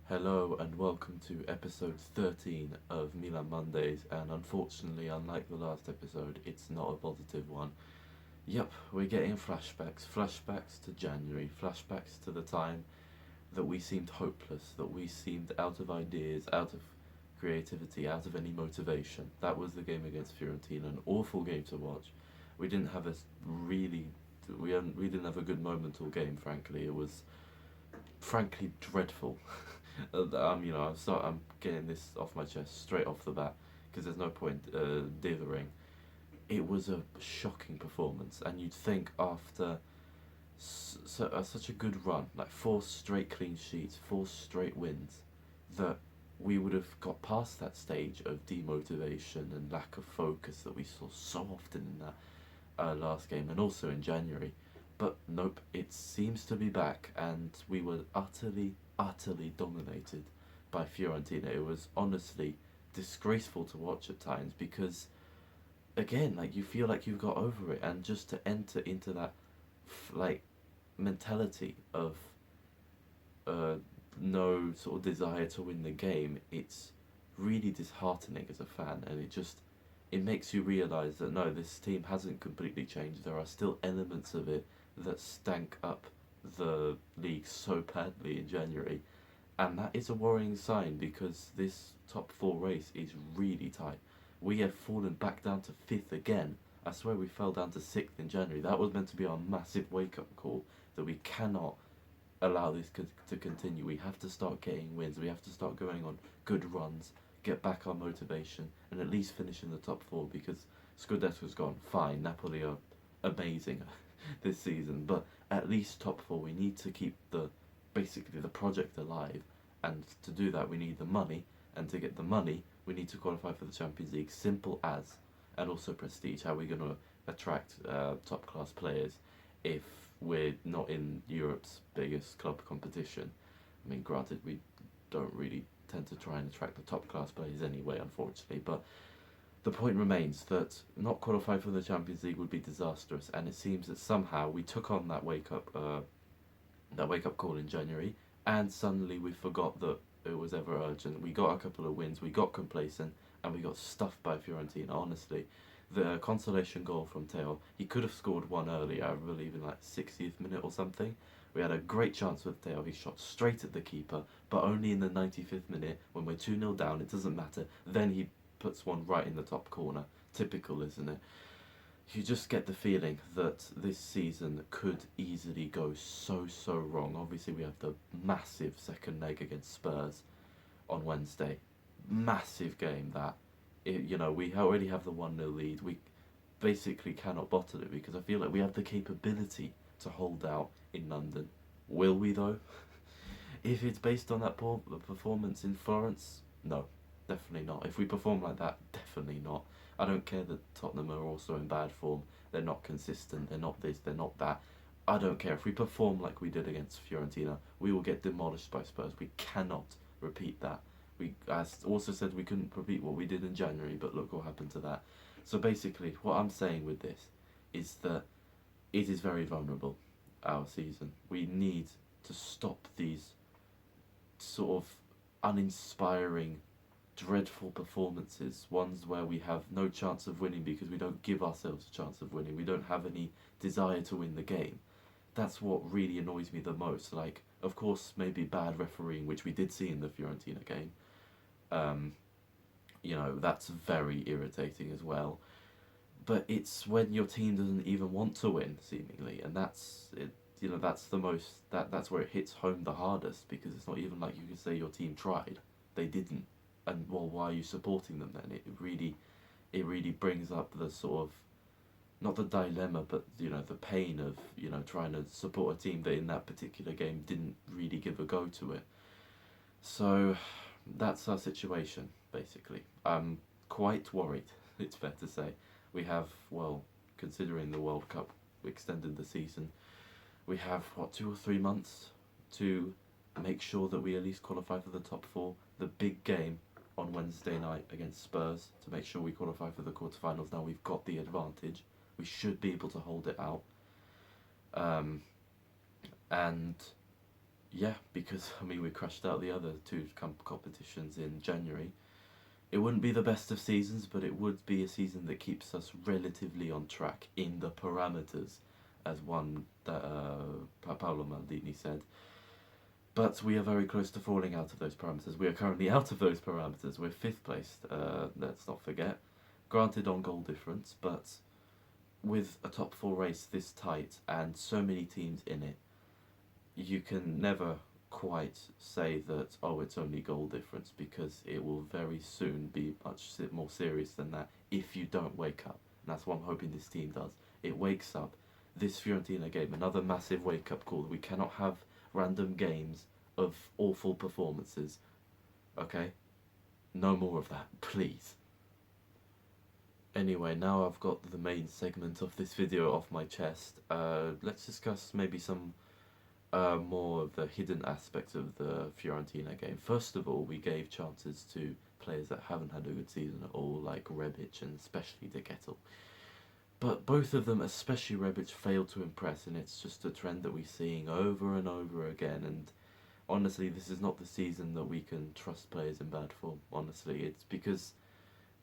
Hello and welcome to episode 13 of Milan Mondays, and unfortunately, unlike the last episode, it's not a positive one. Yep, we're getting flashbacks to January, flashbacks to the time that we seemed hopeless, that we seemed out of ideas, out of creativity, out of any motivation. That was the game against Fiorentina, an awful game to watch. We didn't have a really, we didn't have a good moment all game. Frankly, it was frankly dreadful. I'm getting this off my chest straight off the bat because there's no point dithering. It was a shocking performance, and you'd think after such a good run, like four straight clean sheets, four straight wins, that we would have got past that stage of demotivation and lack of focus that we saw so often in that last game and also in January. But nope, it seems to be back, and we were utterly dominated by Fiorentina. It was honestly disgraceful to watch at times because, again, like you feel like you've got over it, and just to enter into that like mentality of uh, no sort of desire to win the game, it's really disheartening as a fan, and it makes you realise that no, this team hasn't completely changed. There are still elements of it that stank up the league so badly in January, and that is a worrying sign because this top four race is really tight. We have fallen back down to fifth again. I swear we fell down to sixth in January. That was meant to be our massive wake up call that we cannot allow this to continue. We have to start getting wins. We have to start going on good runs, get back our motivation, and at least finish in the top four because Scudetto's gone. Fine, Napoli are amazing this season, but at least top four. We need to keep basically the project alive, and to do that we need the money, and to get the money we need to qualify for the Champions League. Simple as. And also prestige. How are we going to attract top class players if we're not in Europe's biggest club competition? I mean, granted, we don't really tend to try and attract the top class players anyway, unfortunately, but the point remains that not qualifying for the Champions League would be disastrous, and it seems that somehow we took on that wake up call in January, and suddenly we forgot that it was ever urgent. We got a couple of wins, we got complacent, and we got stuffed by Fiorentina. Honestly, the consolation goal from Teo, he could have scored one earlier, I believe, in like 60th minute or something. We had a great chance with Teo. He shot straight at the keeper, but only in the 95th minute when we're 2-0 down. It doesn't matter. Then he puts one right in the top corner. Typical, isn't it? You just get the feeling that this season could easily go so wrong. Obviously, we have the massive second leg against Spurs on Wednesday. Massive game that. We already have the 1-0 lead. We basically cannot bottle it because I feel like we have the capability to hold out in London. Will we, though? If it's based on that poor performance in Florence, no, definitely not. If we perform like that, definitely not. I don't care that Tottenham are also in bad form. They're not consistent. They're not this. They're not that. I don't care. If we perform like we did against Fiorentina, we will get demolished by Spurs. We cannot repeat that. I also said we couldn't repeat what we did in January, but look what happened to that. So basically, what I'm saying with this is that it is very vulnerable, our season. We need to stop these sort of uninspiring, dreadful performances, ones where we have no chance of winning because we don't give ourselves a chance of winning. We don't have any desire to win the game. That's what really annoys me the most. Like, of course, maybe bad refereeing, which we did see in the Fiorentina game. Um, that's very irritating as well. But it's when your team doesn't even want to win, seemingly, and that's it. That's the most that's where it hits home the hardest because it's not even like you can say your team tried. They didn't, and well, why are you supporting them then? It really brings up the sort of, not the dilemma, but the pain of trying to support a team that in that particular game didn't really give a go to it. So that's our situation basically. I'm quite worried. It's fair to say we have, well, considering the World Cup extended the season, we have what, 2 or 3 months to make sure that we at least qualify for the top four. The big game on Wednesday night against Spurs to make sure we qualify for the quarterfinals. Now we've got the advantage. We should be able to hold it out. And Yeah, because I mean we crashed out the other two competitions in January. It wouldn't be the best of seasons, but it would be a season that keeps us relatively on track in the parameters, as one that Paolo Maldini said. But we are very close to falling out of those parameters. We are currently out of those parameters. We're fifth placed, let's not forget. Granted on goal difference, but with a top four race this tight and so many teams in it, you can never quite say that, oh, it's only goal difference, because it will very soon be much more serious than that if you don't wake up. And that's what I'm hoping this team does. It wakes up. This Fiorentina game, another massive wake up call. We cannot have random games of awful performances. Okay? No more of that, please. Anyway, now I've got the main segment of this video off my chest. Let's discuss maybe some more of the hidden aspects of the Fiorentina game. First of all, we gave chances to players that haven't had a good season at all, like Rebic and especially De Kettel. But both of them, especially Rebic, failed to impress, and it's just a trend that we're seeing over and over again. And honestly, this is not the season that we can trust players in bad form. Honestly, it's because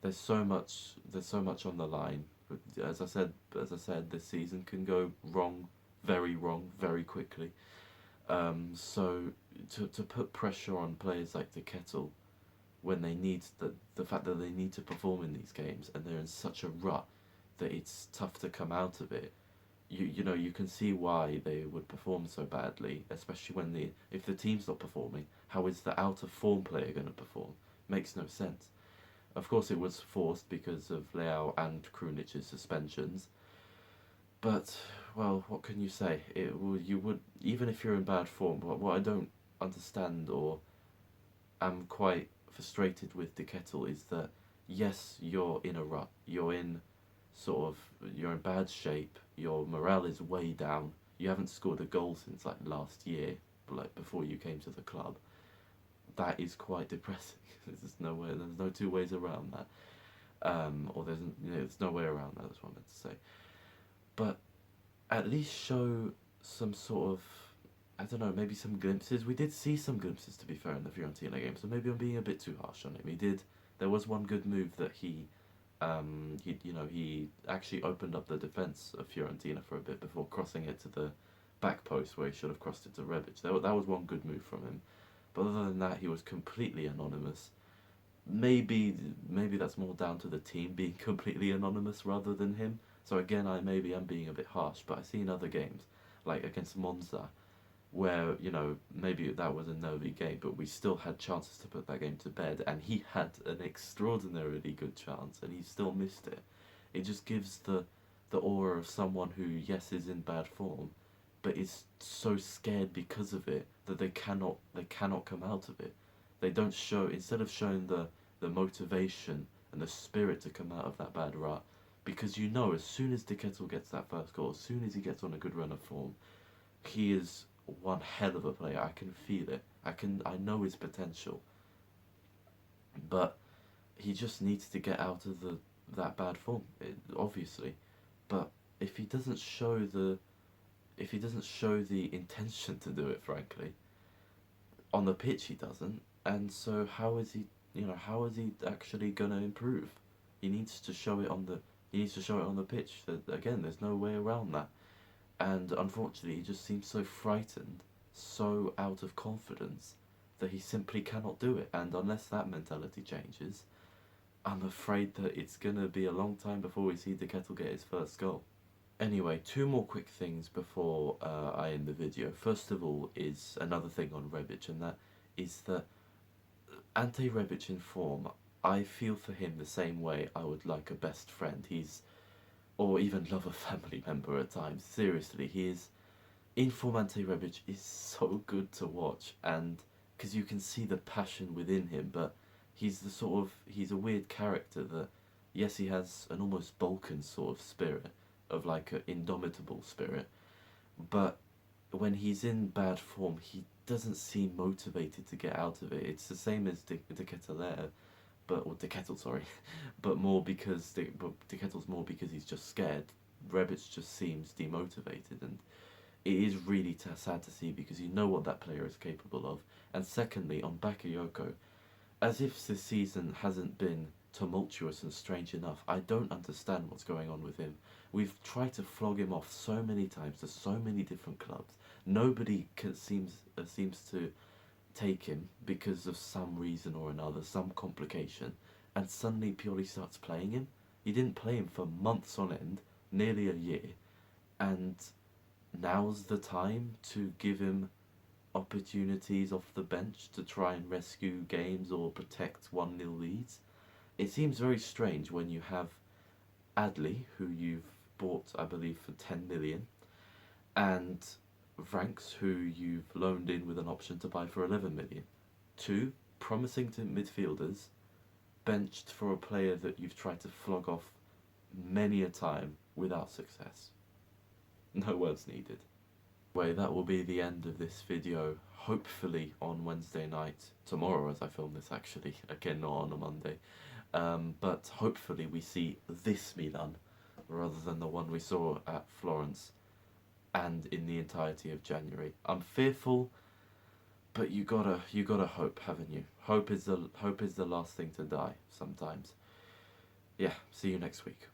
there's so much on the line. As I said, this season can go wrong, very quickly. So to put pressure on players like the Kettle when they need the fact that they need to perform in these games and they're in such a rut that it's tough to come out of it. You know, you can see why they would perform so badly, especially when if the team's not performing. How is the out of form player going to perform? Makes no sense. Of course, it was forced because of Leao and Krunich's suspensions. But, well, what can you say? You would, even if you're in bad form. But what I don't understand, or am quite frustrated with De Kettel, is that yes, you're in a rut. You're in you're in bad shape. Your morale is way down. You haven't scored a goal since like last year, like before you came to the club. That is quite depressing. There's no two ways around that. Or there's no way around that. That's what I meant to say. But at least show some sort of, I don't know, maybe some glimpses. We did see some glimpses, to be fair, in the Fiorentina game, so maybe I'm being a bit too harsh on him. There was one good move that he actually opened up the defence of Fiorentina for a bit before crossing it to the back post where he should have crossed it to Rebic. That was one good move from him. But other than that, he was completely anonymous. Maybe that's more down to the team being completely anonymous rather than him. So again, maybe I'm being a bit harsh, but I see in other games, like against Monza, where, maybe that was a nervy game, but we still had chances to put that game to bed, and he had an extraordinarily good chance, and he still missed it. It just gives the aura of someone who, yes, is in bad form, but is so scared because of it that they cannot come out of it. They don't show, instead of showing the motivation and the spirit to come out of that bad rut, because as soon as De Kettel gets that first goal, as soon as he gets on a good run of form, he is one hell of a player. I can feel it. I know his potential. But he just needs to get out of that bad form, obviously. But if he doesn't show the intention to do it, frankly, on the pitch he doesn't, and so how is he actually gonna improve? He needs to show it on the pitch. Again, there's no way around that. And unfortunately, he just seems so frightened, so out of confidence, that he simply cannot do it. And unless that mentality changes, I'm afraid that it's gonna be a long time before we see De Kettel get his first goal. Anyway, two more quick things before I end the video. First of all is another thing on Rebic, and that is that Ante Rebic in form, I feel for him the same way I would like a best friend. Or even love a family member at times. Seriously, in form Ante Rebic is so good to watch, and because you can see the passion within him, but he's a weird character that, yes, he has an almost Balkan sort of spirit, of like an indomitable spirit, but when he's in bad form, he doesn't seem motivated to get out of it. It's the same as De Ketelaere, or De Kettel, sorry, but De Kettel's more because he's just scared. Rebic just seems demotivated, and it is really sad to see because you know what that player is capable of. And secondly, on Bakayoko, as if this season hasn't been tumultuous and strange enough, I don't understand what's going on with him. We've tried to flog him off so many times to so many different clubs. Nobody seems to take him because of some reason or another, some complication, and suddenly Pioli starts playing him. He didn't play him for months on end, nearly a year, and now's the time to give him opportunities off the bench to try and rescue games or protect 1-0 leads. It seems very strange when you have Adley, who you've bought, I believe, for 10 million, and Franks, who you've loaned in with an option to buy for 11 million. Two promising to midfielders benched for a player that you've tried to flog off many a time without success. No words needed. Well, that will be the end of this video, hopefully on Wednesday night, tomorrow as I film this actually, again not on a Monday, but hopefully we see this Milan rather than the one we saw at Florence and in the entirety of January. I'm fearful, but you gotta hope, haven't you? Hope is the last thing to die sometimes. Yeah, see you next week.